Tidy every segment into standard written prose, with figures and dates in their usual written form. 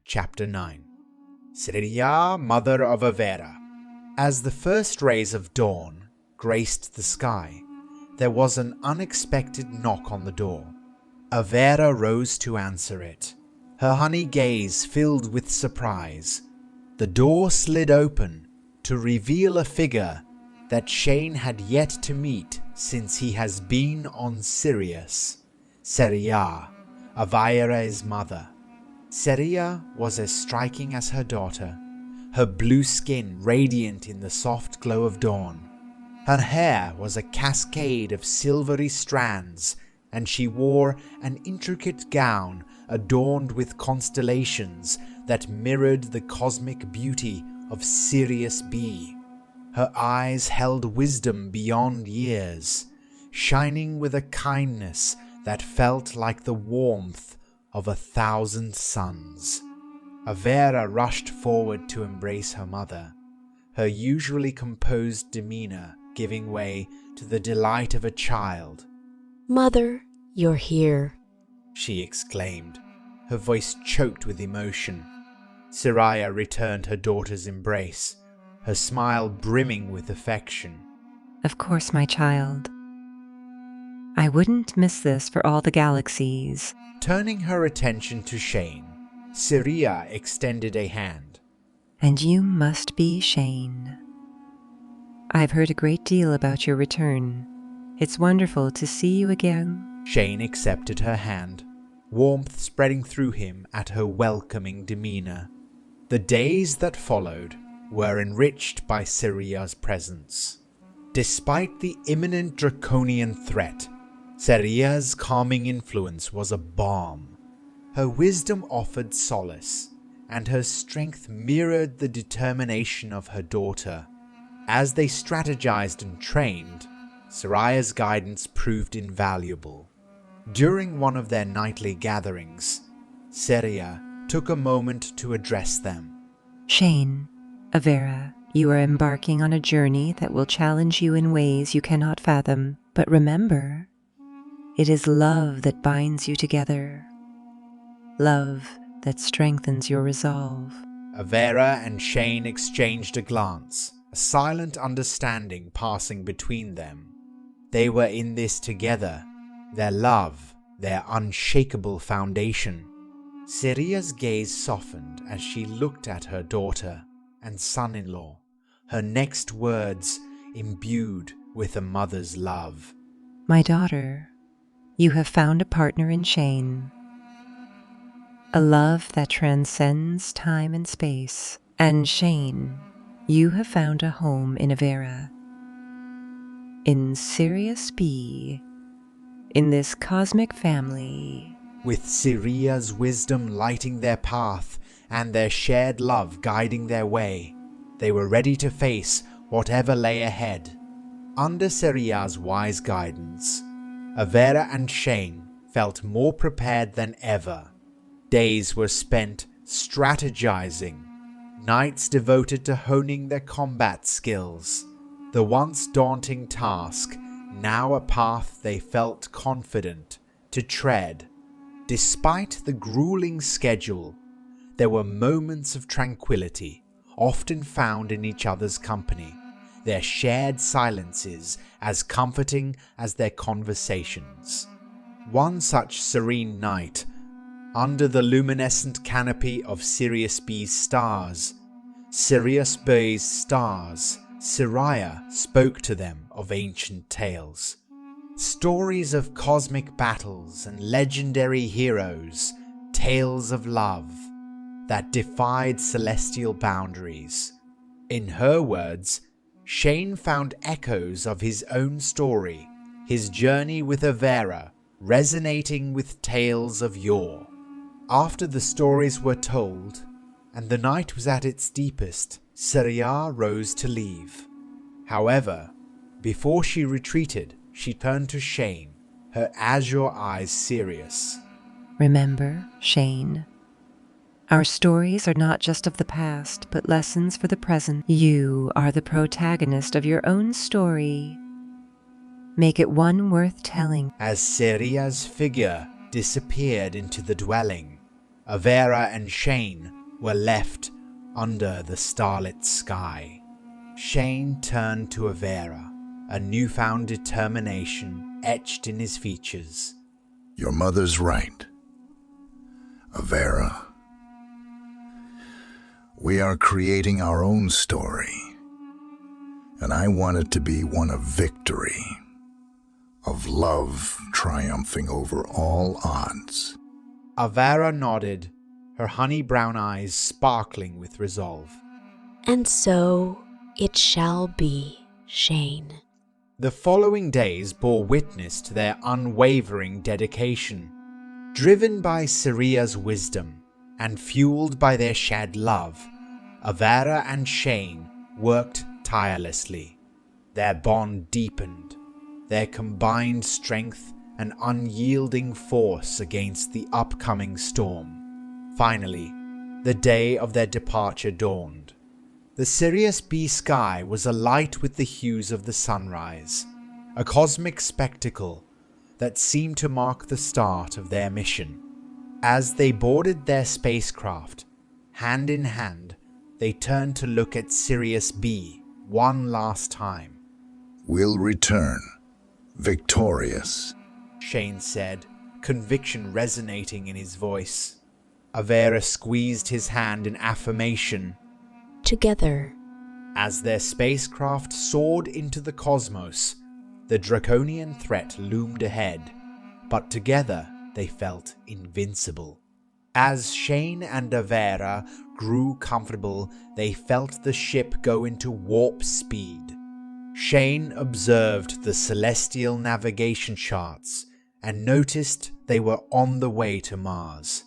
Chapter 9. Seria, mother of Avera. As the first rays of dawn graced the sky, there was an unexpected knock on the door. Avera rose to answer it, her honey gaze filled with surprise. The door slid open to reveal a figure that Shane had yet to meet since he has been on Sirius. Seria, Avera's mother. Seria was as striking as her daughter, her blue skin radiant in the soft glow of dawn. Her hair was a cascade of silvery strands, and she wore an intricate gown adorned with constellations that mirrored the cosmic beauty of Sirius B. Her eyes held wisdom beyond years, shining with a kindness that felt like the warmth of 1,000 suns. Avera rushed forward to embrace her mother, her usually composed demeanor giving way to the delight of a child. "Mother, you're here," she exclaimed, her voice choked with emotion. Seria returned her daughter's embrace, her smile brimming with affection. "Of course, my child. I wouldn't miss this for all the galaxies." Turning her attention to Shane, Seria extended a hand. "And you must be Shane. I've heard a great deal about your return. It's wonderful to see you again." Shane accepted her hand, warmth spreading through him at her welcoming demeanor. The days that followed were enriched by Seria's presence. Despite the imminent draconian threat, Seria's calming influence was a balm. Her wisdom offered solace, and her strength mirrored the determination of her daughter. As they strategized and trained, Seria's guidance proved invaluable. During one of their nightly gatherings, Seria took a moment to address them. "Shane, Avera, you are embarking on a journey that will challenge you in ways you cannot fathom. But remember, it is love that binds you together. Love that strengthens your resolve." Avera and Shane exchanged a glance, a silent understanding passing between them. They were in this together, their love, their unshakable foundation. Seria's gaze softened as she looked at her daughter and son-in-law, her next words imbued with a mother's love. "My daughter, you have found a partner in Shane. A love that transcends time and space. And Shane, you have found a home in Avera. In Sirius B. In this cosmic family." With Seria's wisdom lighting their path and their shared love guiding their way, they were ready to face whatever lay ahead. Under Seria's wise guidance, Avera and Shane felt more prepared than ever. Days were spent strategizing, nights devoted to honing their combat skills. The once daunting task, now a path they felt confident to tread. Despite the grueling schedule, there were moments of tranquility, often found in each other's company, their shared silences as comforting as their conversations. One such serene night, under the luminescent canopy of Sirius B's stars, Seria spoke to them of ancient tales. Stories of cosmic battles and legendary heroes, tales of love that defied celestial boundaries. In her words, Shane found echoes of his own story, his journey with Avera resonating with tales of yore. After the stories were told, and the night was at its deepest, Seria rose to leave. However, before she retreated, she turned to Shane, her azure eyes serious. "Remember, Shane, our stories are not just of the past, but lessons for the present. You are the protagonist of your own story. Make it one worth telling." As Seria's figure disappeared into the dwelling, Avera and Shane were left under the starlit sky. Shane turned to Avera, a newfound determination etched in his features. Your mother's right, Avera. We are creating our own story, and I want it to be one of victory, of love triumphing over all odds. Avera nodded, her honey brown eyes sparkling with resolve. And so it shall be, Shane. The following days bore witness to their unwavering dedication. Driven by Siria's wisdom and fueled by their shared love, Avera and Shane worked tirelessly. Their bond deepened, their combined strength and unyielding force against the upcoming storm. Finally, the day of their departure dawned. The Sirius B sky was alight with the hues of the sunrise, a cosmic spectacle that seemed to mark the start of their mission. As they boarded their spacecraft, hand in hand, they turned to look at Sirius B one last time. We'll return, victorious, Shane said, conviction resonating in his voice. Avera squeezed his hand in affirmation. Together. As their spacecraft soared into the cosmos, the draconian threat loomed ahead, but together they felt invincible. As Shane and Avera grew comfortable, they felt the ship go into warp speed. Shane observed the celestial navigation charts and noticed they were on the way to Mars.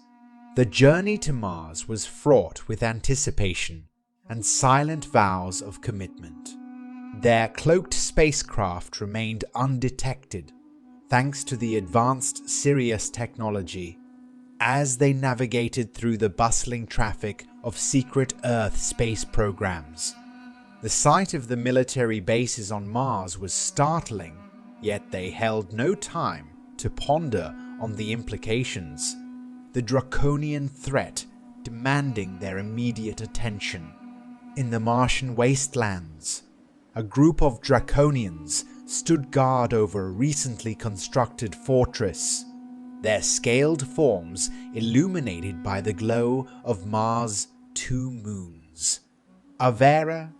The journey to Mars was fraught with anticipation and silent vows of commitment. Their cloaked spacecraft remained undetected thanks to the advanced Sirius technology. As they navigated through the bustling traffic of secret Earth space programs, the sight of the military bases on Mars was startling, yet they held no time to ponder on the implications. The draconian threat demanding their immediate attention. In the Martian wastelands, a group of draconians stood guard over a recently constructed fortress, their scaled forms illuminated by the glow of Mars' 2 moons. Avera,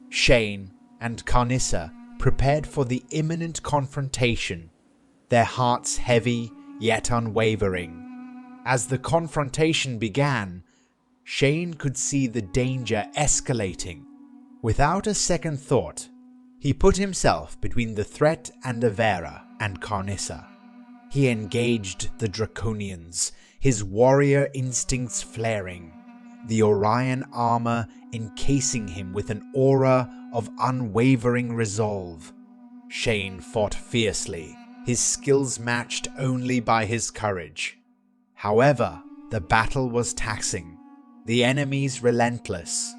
Shane, and Carnissa prepared for the imminent confrontation, their hearts heavy yet unwavering. As the confrontation began, Shane could see the danger escalating. Without a second thought, he put himself between the threat and Avera and Carnissa. He engaged the Draconians, his warrior instincts flaring, the Orion armor encasing him with an aura of unwavering resolve. Shane fought fiercely, his skills matched only by his courage. However, the battle was taxing, the enemies relentless.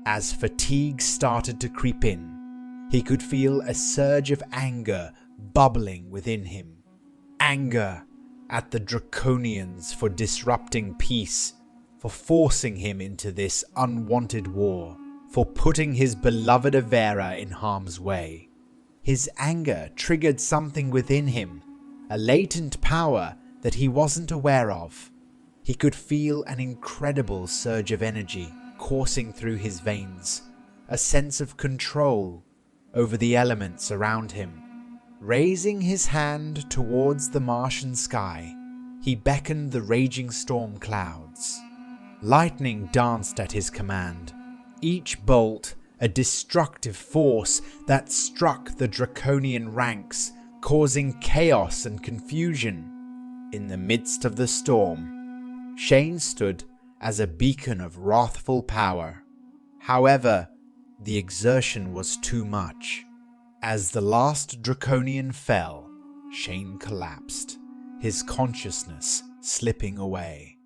As fatigue started to creep in, he could feel a surge of anger bubbling within him. Anger at the Draconians for disrupting peace, for forcing him into this unwanted war, for putting his beloved Avera in harm's way. His anger triggered something within him, a latent power that he wasn't aware of. He could feel an incredible surge of energy coursing through his veins, a sense of control over the elements around him. Raising his hand towards the Martian sky, he beckoned the raging storm clouds. Lightning danced at his command, each bolt a destructive force that struck the draconian ranks, causing chaos and confusion. In the midst of the storm, Shane stood as a beacon of wrathful power. However, the exertion was too much. As the last draconian fell, Shane collapsed, his consciousness slipping away.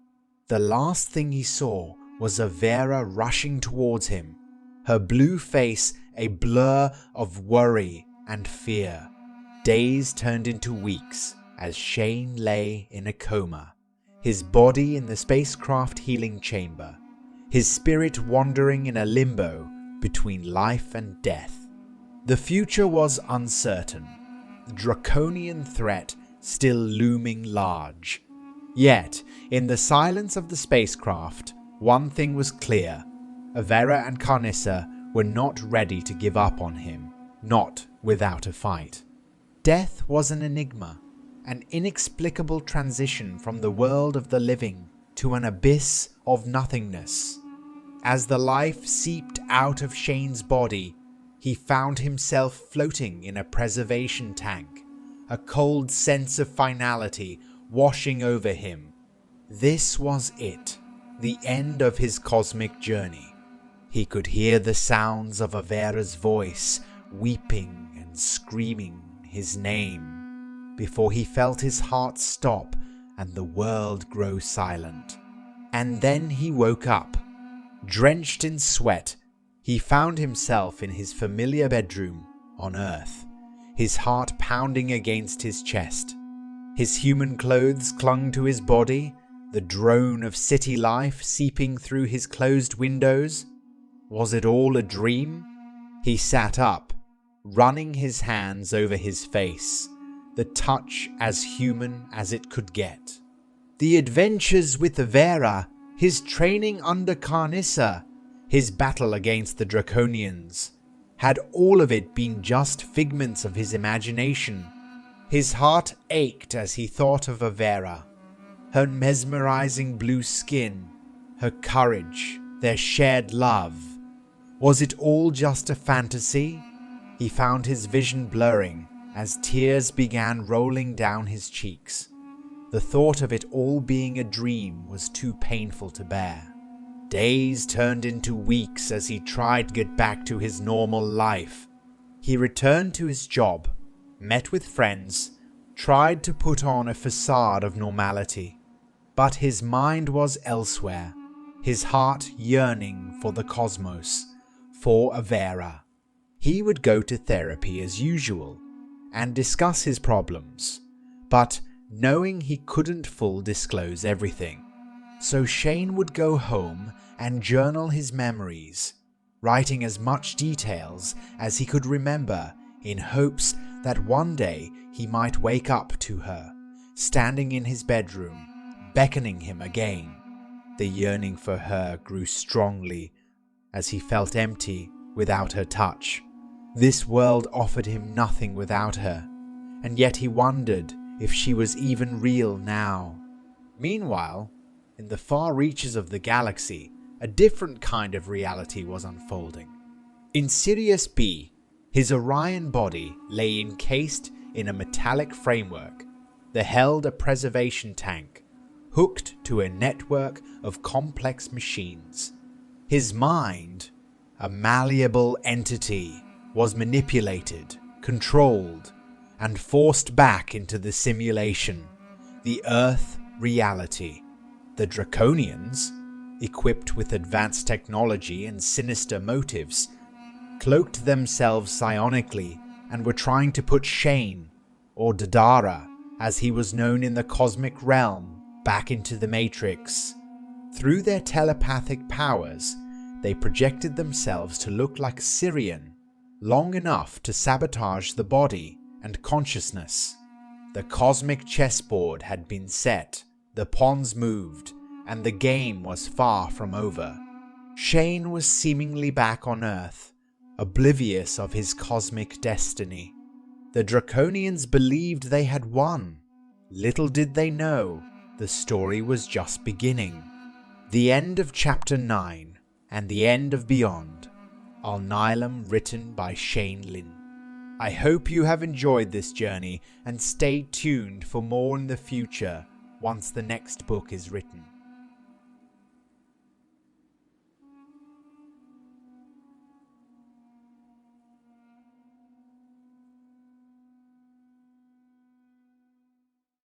The last thing he saw was Avera rushing towards him, her blue face a blur of worry and fear. Days turned into weeks as Shane lay in a coma, his body in the spacecraft healing chamber, his spirit wandering in a limbo between life and death. The future was uncertain, the draconian threat still looming large. Yet, in the silence of the spacecraft, one thing was clear. Avera and Carnissa were not ready to give up on him, not without a fight. Death was an enigma, an inexplicable transition from the world of the living to an abyss of nothingness. As the life seeped out of Shane's body, he found himself floating in a preservation tank, a cold sense of finality washing over him. This was it, the end of his cosmic journey. He could hear the sounds of Avera's voice, weeping and screaming his name, before he felt his heart stop and the world grow silent. And then he woke up. Drenched in sweat, he found himself in his familiar bedroom on Earth, his heart pounding against his chest. His human clothes clung to his body, the drone of city life seeping through his closed windows. Was it all a dream? He sat up, running his hands over his face, the touch as human as it could get. The adventures with Avera, his training under Carnissa, his battle against the Draconians, had all of it been just figments of his imagination? His heart ached as he thought of Avera, her mesmerizing blue skin, her courage, their shared love. Was it all just a fantasy? He found his vision blurring as tears began rolling down his cheeks. The thought of it all being a dream was too painful to bear. Days turned into weeks as he tried to get back to his normal life. He returned to his job, met with friends, tried to put on a facade of normality. But his mind was elsewhere, his heart yearning for the cosmos, for Avera. He would go to therapy as usual and discuss his problems, but knowing he couldn't full disclose everything. So Shane would go home and journal his memories, writing as much details as he could remember in hopes that one day he might wake up to her, standing in his bedroom, beckoning him again. The yearning for her grew strongly as he felt empty without her touch. This world offered him nothing without her, and yet he wondered if she was even real now. Meanwhile, in the far reaches of the galaxy, a different kind of reality was unfolding. In Sirius B, his Orion body lay encased in a metallic framework that held a preservation tank, hooked to a network of complex machines. His mind, a malleable entity, was manipulated, controlled, and forced back into the simulation, the Earth reality. The Draconians, equipped with advanced technology and sinister motives, cloaked themselves psionically and were trying to put Shane, or Dadara, as he was known in the cosmic realm, back into the Matrix. Through their telepathic powers, they projected themselves to look like Sirian, long enough to sabotage the body and consciousness. The cosmic chessboard had been set, the pawns moved, and the game was far from over. Shane was seemingly back on Earth, oblivious of his cosmic destiny. The Draconians believed they had won. Little did they know, the story was just beginning. The end of Chapter 9 and the end of Beyond. Alnilam, written by Shane Lint. I hope you have enjoyed this journey and stay tuned for more in the future once the next book is written.